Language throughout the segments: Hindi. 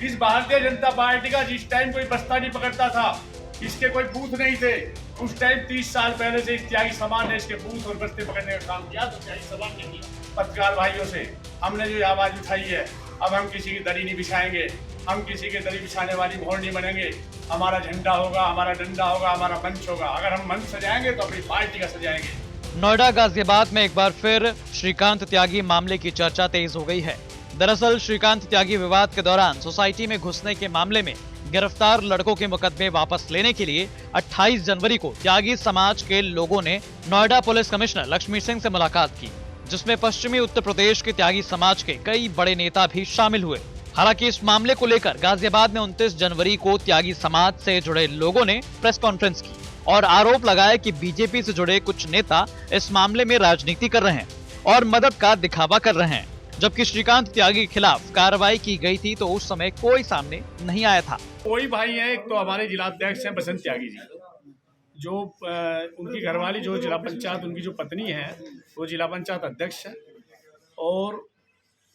इस भारतीय जनता पार्टी का जिस टाइम कोई बस्ता नहीं पकड़ता था, इसके कोई बूथ नहीं थे, उस टाइम 30 साल पहले से त्यागी समाज ने इसके बूथ और बस्ते पकड़ने का काम किया। तो त्यागी समाज ने किया। पत्रकार भाइयों से हमने जो आवाज उठाई है, अब हम किसी की दरी नहीं बिछाएंगे, हम किसी के दरी बिछाने वाली मोहर नहीं बनेंगे। हमारा झंडा होगा, हमारा डंडा होगा, हमारा मंच होगा। अगर हम मंच सजाएंगे तो अपनी पार्टी का सजाएंगे। नोएडा गाजियाबाद में एक बार फिर श्रीकांत त्यागी मामले की चर्चा तेज हो गई है। दरअसल श्रीकांत त्यागी विवाद के दौरान सोसाइटी में घुसने के मामले में गिरफ्तार लड़कों के मुकदमे वापस लेने के लिए 28 जनवरी को त्यागी समाज के लोगों ने नोएडा पुलिस कमिश्नर लक्ष्मी सिंह से मुलाकात की, जिसमें पश्चिमी उत्तर प्रदेश के त्यागी समाज के कई बड़े नेता भी शामिल हुए। हालांकि इस मामले को लेकर गाजियाबाद में 29 जनवरी को त्यागी समाज से जुड़े लोगों ने प्रेस कॉन्फ्रेंस की और आरोप लगाया कि बीजेपी से जुड़े कुछ नेता इस मामले में राजनीति कर रहे हैं और मदद का दिखावा कर रहे हैं। जबकि श्रीकांत त्यागी के खिलाफ कार्रवाई की गई थी तो उस समय कोई सामने नहीं आया था। कोई भाई है, एक तो हमारे जिलाध्यक्ष हैं बसंत त्यागी जी, जो उनकी घरवाली जो जिला पंचायत, उनकी जो पत्नी है वो जिला पंचायत अध्यक्ष है, और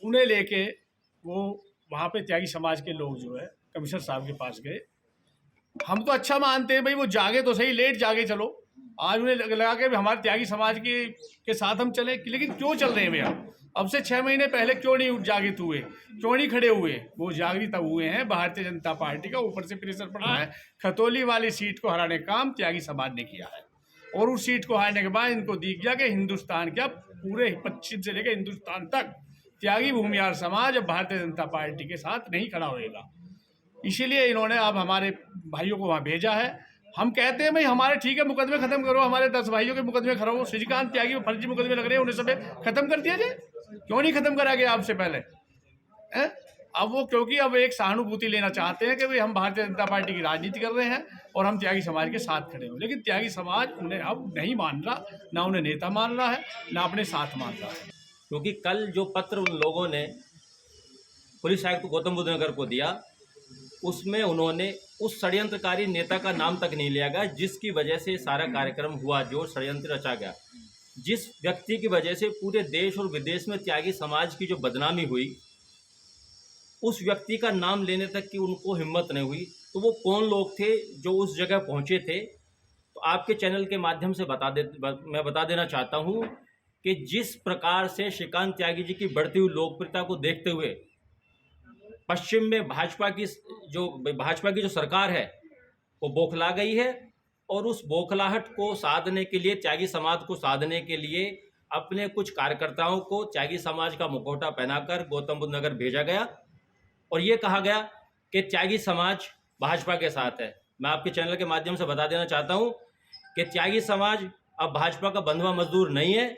उन्हें लेके वो वहाँ पे त्यागी समाज के लोग जो है कमिश्नर साहब के पास गए। हम तो अच्छा मानते हैं भाई, वो जागे तो सही, लेट जागे चलो। आज उन्हें लगा के हमारे त्यागी समाज के साथ हम चले, लेकिन क्यों चल रहे हैं भैया? अब से 6 महीने पहले क्यों नहीं जागृत हुए, क्यों नहीं खड़े हुए? वो जागृत हुए हैं। भारतीय जनता पार्टी का ऊपर से प्रेशर पड़ा है। खतौली वाली सीट को हराने का काम त्यागी समाज ने किया है, और उस सीट को हारने के बाद इनको दिख गया कि हिंदुस्तान क्या पूरे पश्चिम से लेकर हिंदुस्तान तक त्यागी भूमिहार समाज अब भारतीय जनता पार्टी के साथ नहीं खड़ा होएगा। इसीलिए इन्होंने अब हमारे भाइयों को वहाँ भेजा है। हम कहते हैं भाई हमारे ठीक है, मुकदमे खत्म करो, हमारे 10 भाइयों के मुकदमे खराब, श्रीकांत त्यागी में फर्जी मुकदमे लग रहे हैं, उन्हें सब खत्म कर दिया जाए। क्यों नहीं खत्म करा गया आपसे पहले? अब वो क्योंकि अब एक सहानुभूति लेना चाहते हैं कि भाई हम भारतीय जनता पार्टी की राजनीति कर रहे हैं और हम त्यागी समाज के साथ खड़े हो। लेकिन त्यागी समाज उन्हें अब नहीं मान रहा, ना उन्हें नेता मान रहा है, ना अपने साथ मान रहा है। क्योंकि कल जो पत्र उन लोगों ने पुलिस आयुक्त गौतम बुद्ध नगर को दिया, उसमें उन्होंने उस षड्यंत्रकारी नेता का नाम तक नहीं लिया गया जिसकी वजह से सारा कार्यक्रम हुआ, जो षड्यंत्र रचा गया, जिस व्यक्ति की वजह से पूरे देश और विदेश में त्यागी समाज की जो बदनामी हुई, उस व्यक्ति का नाम लेने तक की उनको हिम्मत नहीं हुई। तो वो कौन लोग थे जो उस जगह पहुंचे थे? तो आपके चैनल के माध्यम से मैं बता देना चाहता हूं कि जिस प्रकार से श्रीकांत त्यागी जी की बढ़ती हुई लोकप्रियता को देखते हुए पश्चिम में भाजपा की जो सरकार है वो बौखला गई है, और उस बौखलाहट को साधने के लिए, त्यागी समाज को साधने के लिए अपने कुछ कार्यकर्ताओं को त्यागी समाज का मुखौटा पहनाकर गौतम बुद्ध नगर भेजा गया और ये कहा गया कि त्यागी समाज भाजपा के साथ है। मैं आपके चैनल के माध्यम से बता देना चाहता हूं कि त्यागी समाज अब भाजपा का बंधुआ मजदूर नहीं है,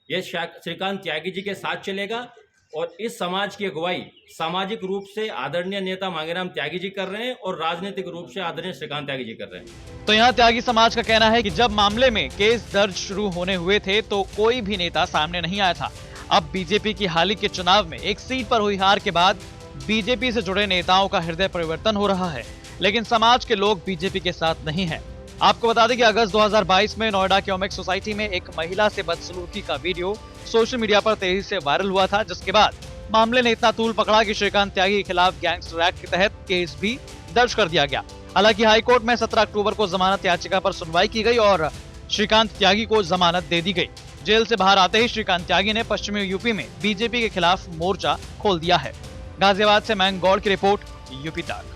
यह श्रीकांत त्यागी जी के साथ चलेगा, और इस समाज की अगुवाई सामाजिक रूप से आदरणीय नेता मांगेराम त्यागी जी कर रहे हैं और राजनीतिक रूप से आदरणीय श्रीकांत त्यागी जी कर रहे हैं। तो यहाँ त्यागी समाज का कहना है कि जब मामले में केस दर्ज शुरू होने हुए थे तो कोई भी नेता सामने नहीं आया था। अब बीजेपी की हाल ही के चुनाव में एक सीट पर हुई हार के बाद बीजेपी से जुड़े नेताओं का हृदय परिवर्तन हो रहा है, लेकिन समाज के लोग बीजेपी के साथ नहीं है। आपको बता दें कि अगस्त 2022 में नोएडा के ओमेक्स सोसाइटी में एक महिला से बदसलूकी का वीडियो सोशल मीडिया पर तेजी से वायरल हुआ था, जिसके बाद मामले ने इतना तूल पकड़ा कि श्रीकांत त्यागी के खिलाफ गैंगस्टर एक्ट के तहत केस भी दर्ज कर दिया गया। हालांकि हाईकोर्ट में 17 अक्टूबर को जमानत याचिका पर सुनवाई की गई और श्रीकांत त्यागी को जमानत दे दी गई। जेल से बाहर आते ही श्रीकांत त्यागी ने पश्चिमी यूपी में बीजेपी के खिलाफ मोर्चा खोल दिया है। गाजियाबाद से मैं गौड़ की रिपोर्ट, यूपी तक।